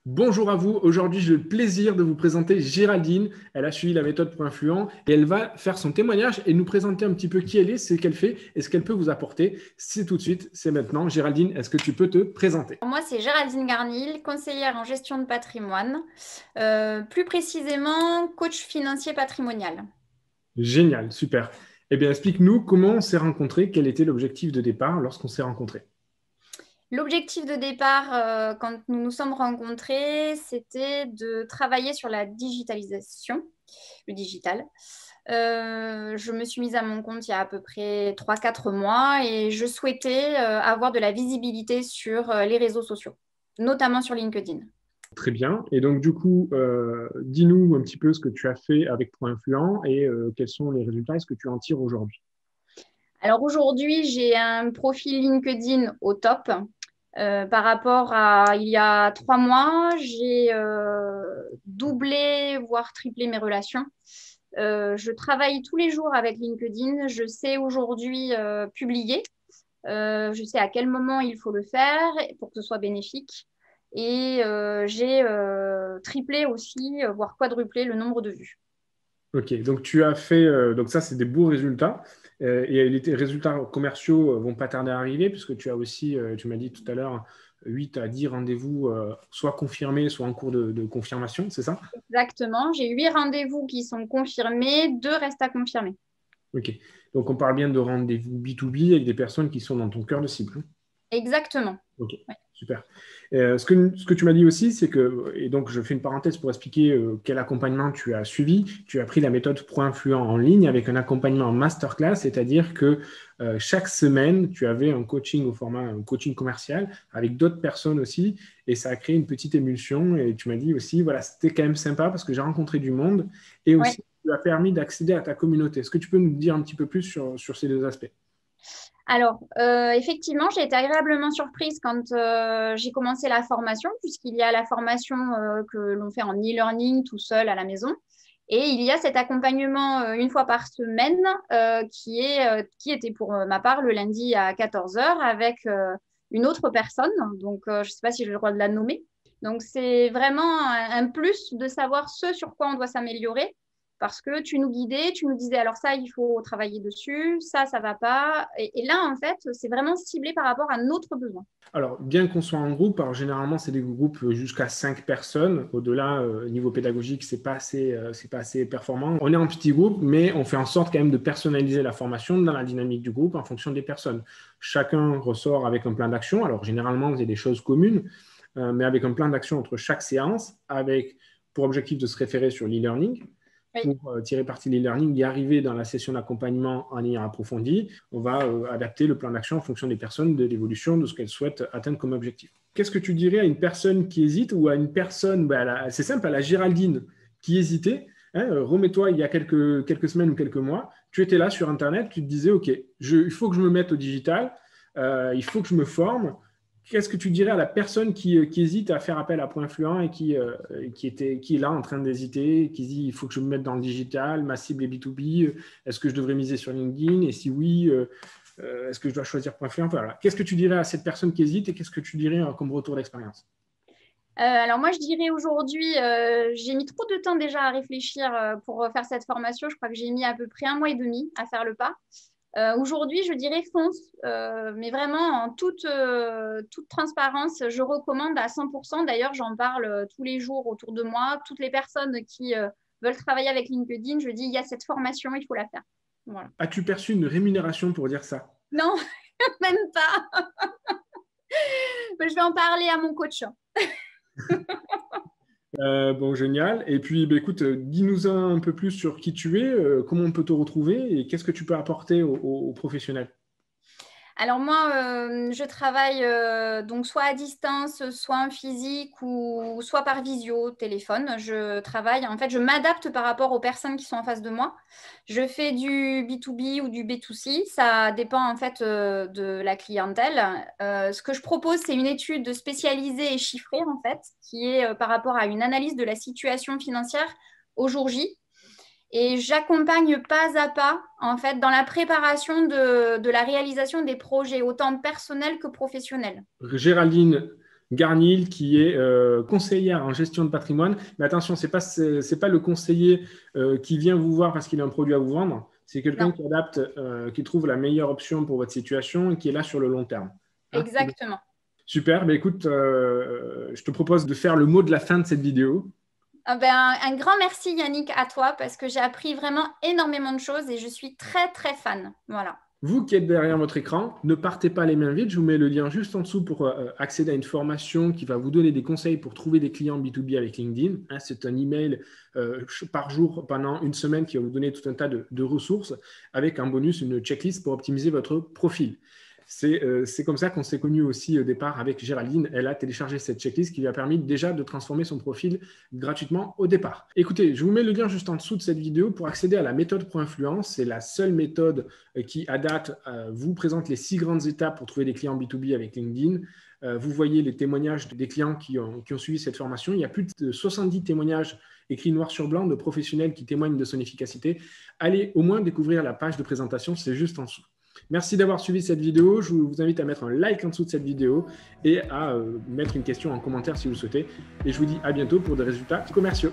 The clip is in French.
Bonjour à vous. Aujourd'hui, j'ai le plaisir de vous présenter Géraldine. Elle a suivi la méthode pour influent et elle va faire son témoignage et nous présenter un petit peu qui elle est, ce qu'elle fait et ce qu'elle peut vous apporter. C'est tout de suite, c'est maintenant. Géraldine, est-ce que tu peux te présenter? Moi, c'est Géraldine Garnil, conseillère en gestion de patrimoine, plus précisément coach financier patrimonial. Génial, super. Eh bien, explique-nous comment on s'est rencontrés, quel était l'objectif de départ lorsqu'on s'est rencontrés. L'objectif de départ, quand nous nous sommes rencontrés, c'était de travailler sur la digitalisation, le digital. Je me suis mise à mon compte il y a à peu près 3 4 mois et je souhaitais avoir de la visibilité sur les réseaux sociaux, notamment sur LinkedIn. Très bien. Et donc, du coup, dis-nous un petit peu ce que tu as fait avec Pro Influent et quels sont les résultats et ce que tu en tires aujourd'hui. Alors aujourd'hui, j'ai un profil LinkedIn au top. Par rapport à il y a 3 mois, j'ai doublé, voire triplé mes relations. Je travaille tous les jours avec LinkedIn. Je sais aujourd'hui publier. Je sais à quel moment il faut le faire pour que ce soit bénéfique. Et j'ai triplé aussi, voire quadruplé le nombre de vues. Ok, donc tu as fait, donc ça c'est des beaux résultats. Et les résultats commerciaux vont pas tarder à arriver puisque tu as aussi, tu m'as dit tout à l'heure, 8 à 10 rendez-vous soit confirmés, soit en cours de confirmation, c'est ça? Exactement. J'ai 8 rendez-vous qui sont confirmés, 2 restent à confirmer. Ok, donc on parle bien de rendez-vous B2B avec des personnes qui sont dans ton cœur de cible, hein. Exactement. Ok, Ouais. super. Ce que tu m'as dit aussi, c'est que, et donc je fais une parenthèse pour expliquer quel accompagnement tu as suivi. Tu as pris la méthode Pro Influent en ligne avec un accompagnement en masterclass, c'est-à-dire que chaque semaine, tu avais un coaching au format un coaching commercial avec d'autres personnes aussi, et ça a créé une petite émulsion. Et tu m'as dit aussi, voilà, c'était quand même sympa parce que j'ai rencontré du monde et Ouais. aussi tu as permis d'accéder à ta communauté. Est-ce que tu peux nous dire un petit peu plus sur ces deux aspects? Alors, effectivement, j'ai été agréablement surprise quand j'ai commencé la formation, puisqu'il y a la formation que l'on fait en e-learning tout seul à la maison. Et il y a cet accompagnement une fois par semaine qui était pour ma part le lundi à 14 heures avec une autre personne. Donc, je ne sais pas si j'ai le droit de la nommer. Donc, c'est vraiment un plus de savoir ce sur quoi on doit s'améliorer parce que tu nous guidais, tu nous disais alors ça, il faut travailler dessus, ça va pas. Et là, en fait, c'est vraiment ciblé par rapport à notre besoin. Alors, bien qu'on soit en groupe, alors généralement, c'est des groupes jusqu'à 5 personnes. Au-delà, niveau pédagogique, c'est pas assez performant. On est en petit groupe, mais on fait en sorte quand même de personnaliser la formation dans la dynamique du groupe en fonction des personnes. Chacun ressort avec un plan d'action. Alors, généralement, c'est des choses communes, mais avec un plan d'action entre chaque séance, avec pour objectif de se référer sur l'e-learning Oui. pour tirer parti de l'e-learning, y arriver dans la session d'accompagnement en ayant approfondi, on va adapter le plan d'action en fonction des personnes, de l'évolution, de ce qu'elles souhaitent atteindre comme objectif. Qu'est-ce que tu dirais à une personne qui hésite ou à une personne, c'est simple, à la Géraldine qui hésitait, hein, remets-toi il y a quelques semaines ou quelques mois, tu étais là sur Internet, tu te disais, OK, il faut que je me mette au digital, il faut que je me forme. Qu'est-ce que tu dirais à la personne qui hésite à faire appel à Point Influent et qui est là en train d'hésiter, qui dit il faut que je me mette dans le digital, ma cible est B2B, est-ce que je devrais miser sur LinkedIn? Et si oui, est-ce que je dois choisir Point Influent? Voilà. Qu'est-ce que tu dirais à cette personne qui hésite et qu'est-ce que tu dirais comme retour d'expérience? Alors moi, je dirais aujourd'hui, j'ai mis trop de temps déjà à réfléchir pour faire cette formation. Je crois que j'ai mis à peu près 1 mois et demi à faire le pas. Aujourd'hui, je dirais fonce, mais vraiment en toute transparence, je recommande à 100%. D'ailleurs, j'en parle tous les jours autour de moi. Toutes les personnes qui veulent travailler avec LinkedIn, je dis, il y a cette formation, il faut la faire. Voilà. As-tu perçu une rémunération pour dire ça? Non, même pas. Je vais en parler à mon coach. Bon, génial. Et puis, bah, écoute, dis-nous un peu plus sur qui tu es, comment on peut te retrouver et qu'est-ce que tu peux apporter aux professionnels. Alors moi, je travaille donc soit à distance, soit en physique ou soit par visio, téléphone. Je travaille, en fait, je m'adapte par rapport aux personnes qui sont en face de moi. Je fais du B2B ou du B2C, ça dépend en fait de la clientèle. Ce que je propose, c'est une étude spécialisée et chiffrée en fait, qui est par rapport à une analyse de la situation financière au jour J. Et j'accompagne pas à pas, en fait, dans la préparation de la réalisation des projets, autant personnels que professionnels. Géraldine, Garnil, qui est conseillère en gestion de patrimoine. Mais attention, c'est pas le conseiller qui vient vous voir parce qu'il a un produit à vous vendre. C'est quelqu'un qui adapte, qui trouve la meilleure option pour votre situation et qui est là sur le long terme. Hein? Exactement. Super. Ben, écoute, je te propose de faire le mot de la fin de cette vidéo. Un grand merci Yannick à toi parce que j'ai appris vraiment énormément de choses et je suis très très fan. Voilà. Vous qui êtes derrière votre écran, ne partez pas les mains vides. Je vous mets le lien juste en dessous pour accéder à une formation qui va vous donner des conseils pour trouver des clients B2B avec LinkedIn. Hein, c'est un email par jour pendant une semaine qui va vous donner tout un tas de ressources avec un bonus, une checklist pour optimiser votre profil. C'est comme ça qu'on s'est connus aussi au départ avec Géraldine. Elle a téléchargé cette checklist qui lui a permis déjà de transformer son profil gratuitement au départ. Écoutez, je vous mets le lien juste en dessous de cette vidéo pour accéder à la méthode Pro-Influence. C'est la seule méthode qui, à date, vous présente les 6 grandes étapes pour trouver des clients B2B avec LinkedIn. Vous voyez les témoignages des clients qui ont suivi cette formation. Il y a plus de 70 témoignages écrits noir sur blanc de professionnels qui témoignent de son efficacité. Allez au moins découvrir la page de présentation, c'est juste en dessous. Merci d'avoir suivi cette vidéo. Je vous invite à mettre un like en dessous de cette vidéo et à mettre une question en commentaire si vous le souhaitez. Et je vous dis à bientôt pour des résultats commerciaux.